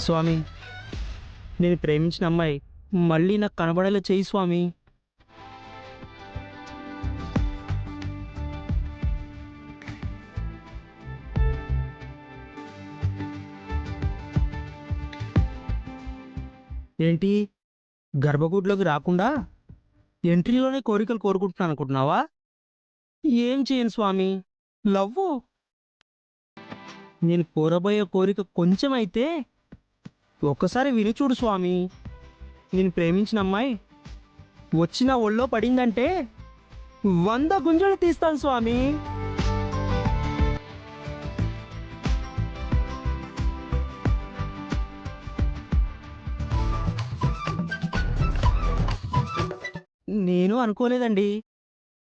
స్వామి, నేను ప్రేమించిన అమ్మాయి మళ్ళీ నాకు కనబడేలా చెయ్యి స్వామి. ఏంటి, గర్భగుడిలోకి రాకుండా ఎంట్రీలోనే కోరికలు కోరుకుంటున్నాను అనుకుంటున్నావా? ఏం చేయను స్వామి, లవ్వు. నేను కోరబోయే కోరిక కొంచెం అయితే ఒక్కసారి విని చూడు స్వామి. నేను ప్రేమించిన అమ్మాయి వచ్చిన ఒళ్ళో పడిందంటే 100 గుంజలు తీస్తాను స్వామి. నేను అనుకోలేదండి,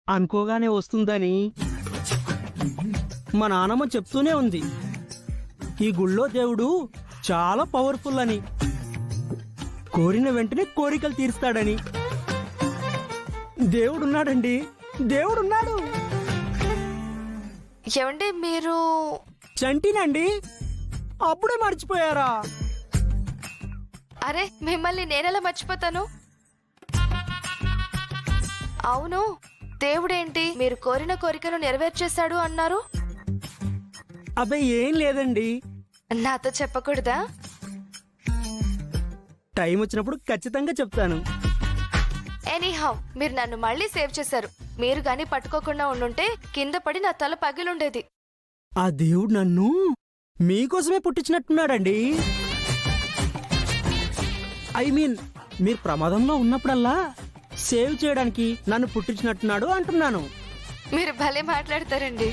అనుకోగానే వస్తుందని. మా నాన్నమ్మ చెప్తూనే ఉంది, ఈ గుళ్ళో దేవుడు చాలా పవర్ఫుల్ అని, కోరిన వెంటనే కోరికలు తీరుస్తాడని. దేవుడున్నాడండి, దేవుడున్నాడు. ఏమండి మీరు? చంటినండి, అప్పుడే మర్చిపోయారా? అరే మిమ్మల్ని నేనెలా మర్చిపోతాను? అవును, దేవుడేంటి మీరు కోరిన కోరికను నెరవేర్చేశాడు అన్నారు? అబ్బాయి ఏం లేదండి. నాతో చెప్పకూడదా? టైం వచ్చినప్పుడు ఖచ్చితంగా చెప్తాను. ఎనీహౌ మీరు నన్ను మళ్ళీ సేవ్ చేశారు. మీరు గాని పట్టుకోకుండా ఉండుంటే కింద పడి నా తల పగిలుండేది. ఆ దేవుడు నన్ను మీకోసమే పుట్టించినట్టున్నాడండి. ఐ మీన్, మీరు ప్రమాదంలో ఉన్నప్పుడల్లా సేవ్ చేయడానికి నన్ను పుట్టించినట్టున్నాడు అంటున్నాను. మీరు భలే మాట్లాడతారండి.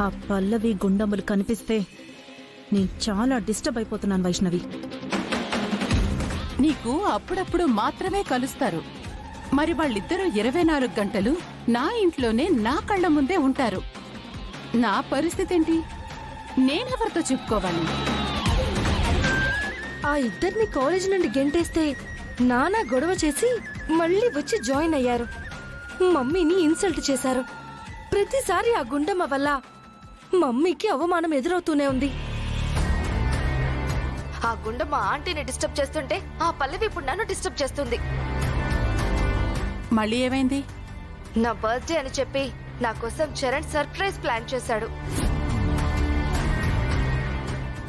ఆ పల్లవి గుండములు కనిపిస్తే నేను చాలా డిస్టర్బ్ అయిపోతున్నాను వైష్ణవి. నీకు అప్పుడప్పుడు మాత్రమే కలుస్తారు. మరి వాళ్ళిద్దరూ 24 గంటలు నా ఇంట్లోనే నా కళ్ళ ముందే ఉంటారు. నా పరిస్థితి ఏంటి? నేనెవరితో చెప్పుకోవాలి? ఆ ఇద్దరిని కాలేజ్ నుండి గెంటేస్తే నానా గొడవ చేసి మళ్ళీ వచ్చి జాయిన్ అయ్యారు. మమ్మీని ఇన్సల్ట్ చేశారు. ప్రతిసారి ఆ గుండమ్మ వల్ల మమ్మీకి అవమానం ఎదురవుతూనే ఉంది. ఆ గుండె మా ఆంటీని డిస్టర్బ్ చేస్తుంటే ఆ పల్లవి ఇప్పుడు నన్ను డిస్టర్బ్ చేస్తుంది. మళ్ళీ ఏమైంది? నా బర్త్డే అని చెప్పి నా కోసం చరణ్ సర్ప్రైజ్ ప్లాన్ చేశాడు.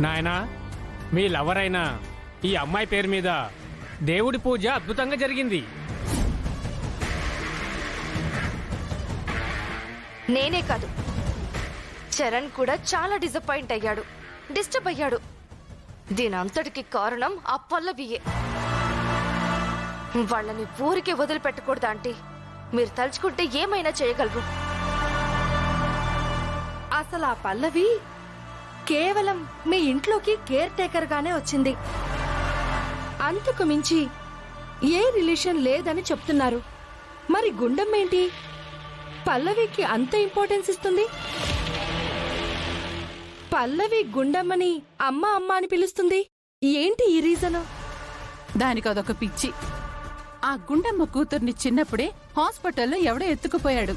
నాయనా, మీ లవర్ అయిన ఈ అమ్మాయి పేరు మీద దేవుడి పూజ అద్భుతంగా జరిగింది. నేనే కాదు, చరణ్ కూడా చాలా డిసప్పాయింట్ అయ్యాడు, డిస్టర్బ్ అయ్యాడు. దీని అంతటికి కారణం ఆ పల్లవియే. వాళ్ళని ఊరికే వదిలిపెట్టకూడదు ఆంటీ. మీరు తలుచుకుంటే ఏమైనా చేయగలరు. అసలు ఆ పల్లవి కేవలం మీ ఇంట్లోకి కేర్ టేకర్ గానే వచ్చింది. అంతకు మించి ఏ రిలేషన్ లేదని చెప్తున్నారు. మరి గుండమ్మేంటి పల్లవికి అంత ఇంపార్టెన్స్ ఇస్తుంది? పల్లవి గుండమ్మని అమ్మ అమ్మ అని పిలుస్తుంది. ఏంటి ఈ రీజను? దానికి అదొక పిచ్చి. ఆ గుండమ్మ కూతుర్ని చిన్నప్పుడే హాస్పిటల్లో ఎవడో ఎత్తుకుపోయాడు.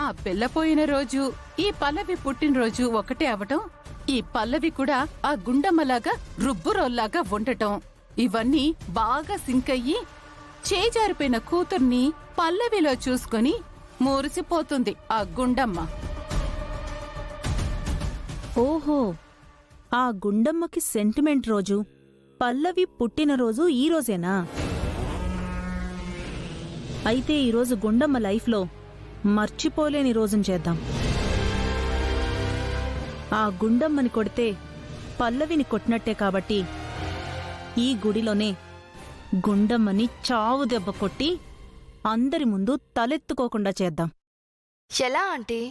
ఆ పిల్లపోయిన రోజు ఈ పల్లవి పుట్టినరోజు ఒకటే అవటం, ఈ పల్లవి కూడా ఆ గుండమ్మలాగా రుబ్బురోల్లాగా ఉండటం, ఇవన్నీ బాగా సింక్ అయ్యి చేజారిపోయిన కూతుర్ని పల్లవిలో చూసుకుని మురిసిపోతుంది ఆ గుండమ్మ. ఓహో, ఆ గుండమ్మకి సెంటిమెంట్ రోజు పల్లవి పుట్టినరోజు ఈ రోజేనా? అయితే ఈరోజు గుండమ్మ లైఫ్లో మర్చిపోలేని రోజుని చేద్దాం. ఆ గుండమ్మని కొడితే పల్లవిని కొట్టినట్టే కాబట్టి ఈ గుడిలోనే గుండమ్మని చావు దెబ్బ కొట్టి అందరి ముందు తలెత్తుకోకుండా చేద్దాం. ఎలా ఆంటీ?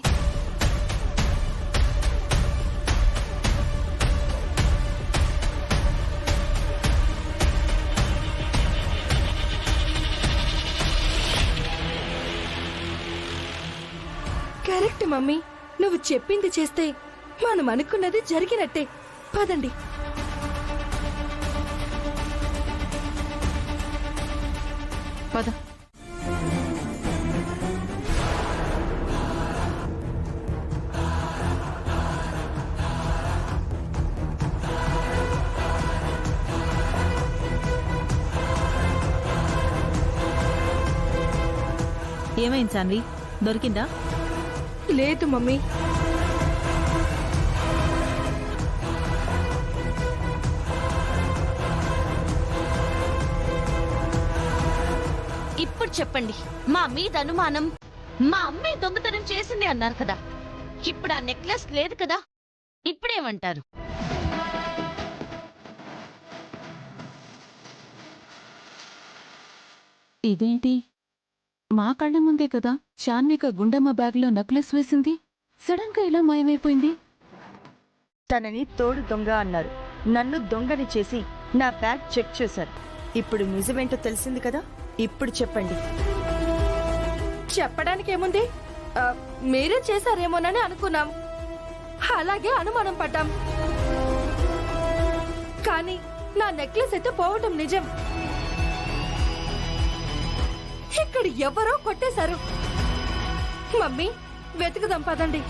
కరెక్ట్ మమ్మీ, నువ్వు చెప్పింది చేస్తే మనం అనుకున్నది జరిగినట్టే. పదండి. పద. ఏమైంది సాన్వి, దొరికిందా? లేదు మమ్మీ. ఇప్పుడు చెప్పండి, మా మీద అనుమానం మా అమ్మే దొంగతనం చేసింది అన్నారు కదా, ఇప్పుడు ఆ నెక్లెస్ లేదు కదా, ఇప్పుడేమంటారు? ఇదేంటి, మా కళ్ళ ముందే కదా శాన్విక గుండమ్మ బ్యాగ్లో నెక్లెస్ వేసింది, సడన్ గా ఇలా మాయమైపోయింది? తనని తోడు దొంగ అన్నారు, నన్ను దొంగని చేసి నా బ్యాగ్ చెక్ చేశారు. ఇప్పుడు నిజమేంటో తెలిసింది కదా, ఇప్పుడు చెప్పండి. చెప్పడానికి ఏముంది, మీరే చేశారేమోనని అనుకున్నాం, అలాగే అనుమానం పడ్డాం. కానీ నా నెక్లెస్ అయితే పోవటం నిజం. ఇక్కడ ఎవరో కొట్టేశారు. మమ్మీ, వెతుకుదాం పదండి.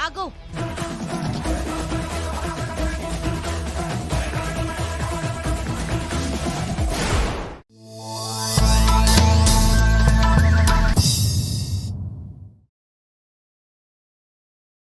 ఆగో,